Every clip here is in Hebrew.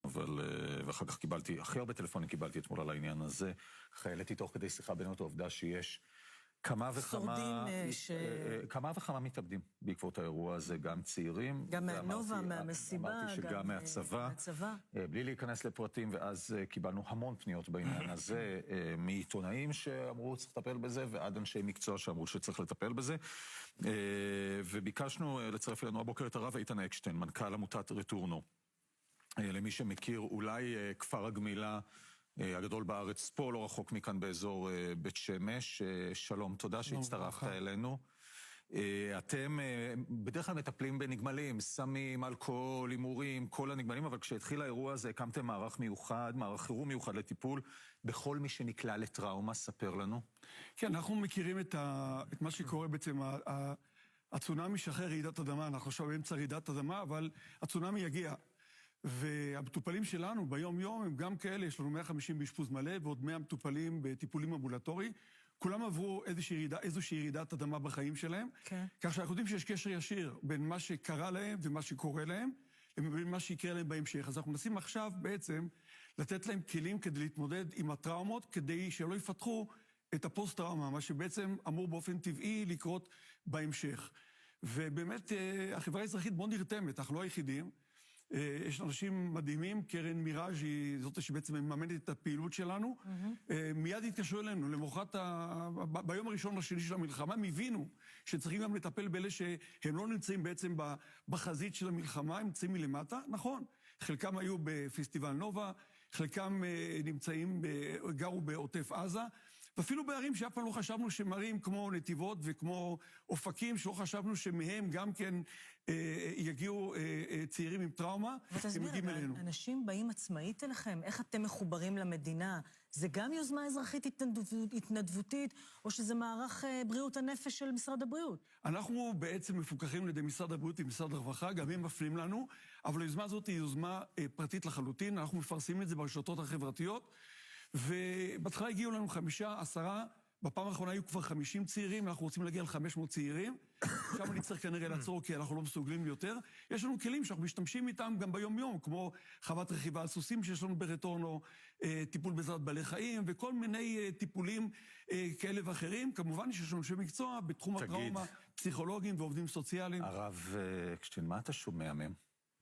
אבל, ואחר כך קיבלתי, הכי הרבה טלפונים קיבלתי אתמול על העניין הזה. ככה העליתי תוך כדי שיחה בינינו את העובדה שיש כמה וכמה מתאבדים בעקבות האירוע הזה, גם צעירים. גם מהנובה, מהמסיבה, אמרתי שגם מהצבא. בלי להיכנס לפרטים, ואז קיבלנו המון פניות בעניין הזה, מעיתונאים שאמרו צריך לטפל בזה, ועד אנשי מקצוע שאמרו שצריך לטפל בזה. וביקשנו לצרף אלינו הבוקר את הרב איתן אקשטיין, מנכ"ל עמותת רטורנו. למי שמכיר, אולי כפר הגמילה הגדול בארץ, פה לא רחוק מכאן באזור בית שמש. שלום, תודה שהצטרפת אלינו. אתם בדרך כלל מטפלים בנגמלים, סמים, אלכוהול, הימורים, כל הנגמלים, אבל כשהתחיל האירוע הזה הקמתם מערך מיוחד, מערך חירום מיוחד לטיפול בכל מי שנקלע לטראומה. ספר לנו. כן, אנחנו מכירים את מה שקורה בעצם, הצונמי שאחרי רעידת אדמה, אנחנו עכשיו באמצע רעידת אדמה, אבל הצונמי יגיע. והמטופלים שלנו ביום יום הם גם כאלה, יש לנו 150 באשפוז מלא ועוד 100 מטופלים בטיפולים אמבולטורי. כולם עברו איזושהי ירידת אדמה בחיים שלהם. כן. כך שאנחנו יודעים שיש קשר ישיר בין מה שקרה להם ומה שקורה להם, לבין מה שיקרה להם בהמשך. אז אנחנו מנסים עכשיו בעצם לתת להם כלים כדי להתמודד עם הטראומות, כדי שלא יפתחו את הפוסט-טראומה, מה שבעצם אמור באופן טבעי לקרות בהמשך. ובאמת החברה האזרחית מאוד נרתמת, אנחנו לא היחידים. יש אנשים מדהימים, קרן מיראז' היא זאת שבעצם מממנת את הפעילות שלנו. מיד התקשרו אלינו, למחרת, ביום הראשון לשני של המלחמה, הם הבינו שצריכים גם לטפל באלה שהם לא נמצאים בעצם בחזית של המלחמה, הם נמצאים מלמטה. נכון, חלקם היו בפסטיבל נובה, חלקם גרו בעוטף עזה, ואפילו בערים שאף פעם לא חשבנו שמרים כמו נתיבות וכמו אופקים, שלא חשבנו שמהם גם כן יגיעו צעירים עם טראומה, הם מגיעים אלינו. אנשים באים עצמאית אליכם? איך אתם מחוברים למדינה? זה גם יוזמה אזרחית התנדבותית, או שזה מערך בריאות הנפש של משרד הבריאות? אנחנו בעצם מפוקחים לידי משרד הבריאות ומשרד הרווחה, גם הם מפנים לנו, אבל היוזמה הזאת היא יוזמה פרטית לחלוטין, אנחנו מפרסמים את זה ברשתות החברתיות, ובהתחלה הגיעו לנו 5, 10, בפעם האחרונה היו כבר 50 צעירים, אנחנו רוצים להגיע ל500 צעירים, עכשיו אני צריך כנראה לעצור כי אנחנו לא מסוגלים יותר. יש לנו כלים שאנחנו משתמשים איתם גם ביום יום, כמו חוות רכיבה על סוסים שיש לנו ברטורנו, טיפול בעזרת בעלי חיים, וכל מיני טיפולים כאלה ואחרים. כמובן שיש לנו אנשי מקצוע בתחום הטראומה, פסיכולוגים ועובדים סוציאליים. הרב אקשטיין, מה אתה שומע מהם?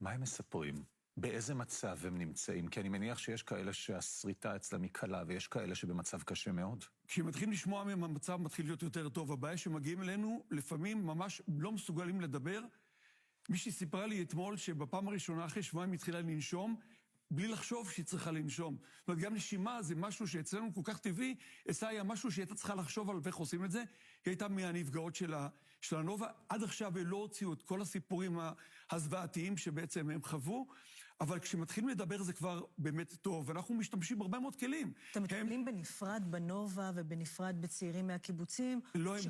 מה הם מספרים? באיזה מצב הם נמצאים? כי אני מניח שיש כאלה שהסריטה אצלם היא קלה, ויש כאלה שבמצב קשה מאוד. כשמתחילים לשמוע מהם, המצב מתחיל להיות יותר טוב. הבעיה שמגיעים אלינו, לפעמים ממש לא מסוגלים לדבר. מישהי סיפרה לי אתמול שבפעם הראשונה אחרי שבועיים התחילה לנשום, בלי לחשוב שהיא צריכה לנשום. זאת אומרת, גם נשימה זה משהו שאצלנו כל כך טבעי, אצלה היה משהו שהיא הייתה צריכה לחשוב על ואיך עושים את זה. היא הייתה מהנפגעות של הנובה. עד עכשיו הם לא הוציאו את כל הסיפורים הזוועתיים שבעצם הם חוו, אבל כשמתחילים לדבר זה כבר באמת טוב, ואנחנו משתמשים בהרבה מאוד כלים. אתם מטפלים בנפרד בנובה ובנפרד בצעירים מהקיבוצים? לא, הם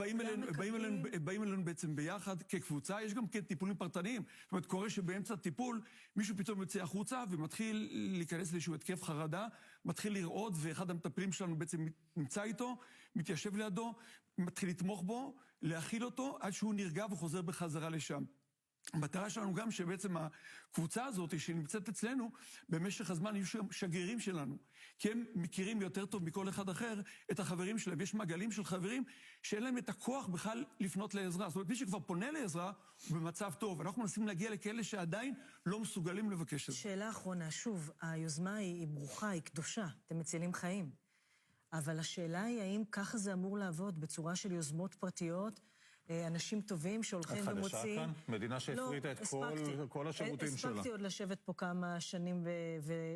באים אלינו בעצם ביחד כקבוצה, יש גם טיפולים פרטניים. זאת אומרת, קורה שבאמצע טיפול מישהו פתאום יוצא החוצה ומתחיל להיכנס לאיזשהו התקף חרדה, מתחיל לראות, ואחד המטפלים שלנו בעצם נמצא איתו, מתיישב לידו, מתחיל לתמוך בו, להכיל אותו, עד שהוא נרגע וחוזר בחזרה לשם. המטרה שלנו גם שבעצם הקבוצה הזאת שנמצאת אצלנו, במשך הזמן יהיו שגרירים שלנו, כי הם מכירים יותר טוב מכל אחד אחר את החברים שלהם. יש מעגלים של חברים שאין להם את הכוח בכלל לפנות לעזרה. זאת אומרת, מי שכבר פונה לעזרה הוא במצב טוב. אנחנו מנסים להגיע לכאלה שעדיין לא מסוגלים לבקש את זה. שאלה אחרונה, שוב, היוזמה היא ברוכה, היא קדושה, אתם מצילים חיים. אבל השאלה היא האם ככה זה אמור לעבוד בצורה של יוזמות פרטיות, אנשים טובים שהולכים ומוצאים... את חדשה כאן? מדינה שהפריטה את כל השירותים שלה. הספקתי עוד לשבת פה כמה שנים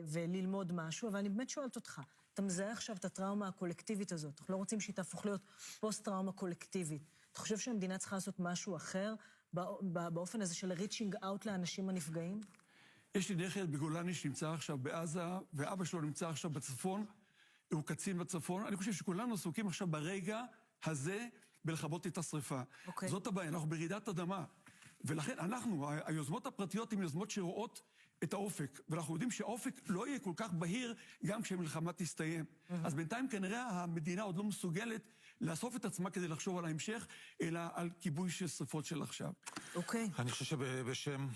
וללמוד משהו, אבל אני באמת שואלת אותך, אתה מזהה עכשיו את הטראומה הקולקטיבית הזאת, אנחנו לא רוצים שהיא תהפוך להיות פוסט-טראומה קולקטיבית. אתה חושב שהמדינה צריכה לעשות משהו אחר באופן הזה של ריצ'ינג אאוט לאנשים הנפגעים? יש לי נכד בגולני שנמצא עכשיו בעזה, ואבא שלו נמצא עכשיו בצפון, הוא קצין בצפון. אני חושב שכולנו עסוקים עכשיו ברגע הזה בלכבות את השריפה. זאת הבעיה, אנחנו ברעידת אדמה. ולכן אנחנו, היוזמות הפרטיות הן יוזמות שרואות את האופק, ואנחנו יודעים שהאופק לא יהיה כל כך בהיר גם כשהמלחמה תסתיים. אז בינתיים כנראה המדינה עוד לא מסוגלת לאסוף את עצמה כדי לחשוב על ההמשך, אלא על כיבוי של שריפות של עכשיו. אני חושב שבשם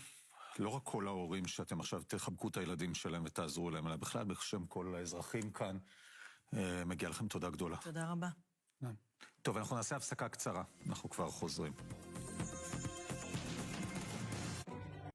לא רק כל ההורים שאתם עכשיו תחבקו את הילדים שלהם ותעזרו להם, אלא בכלל בשם כל האזרחים כאן, מגיע לכם תודה גדולה. תודה רבה. טוב, אנחנו נעשה הפסקה קצרה, אנחנו כבר חוזרים.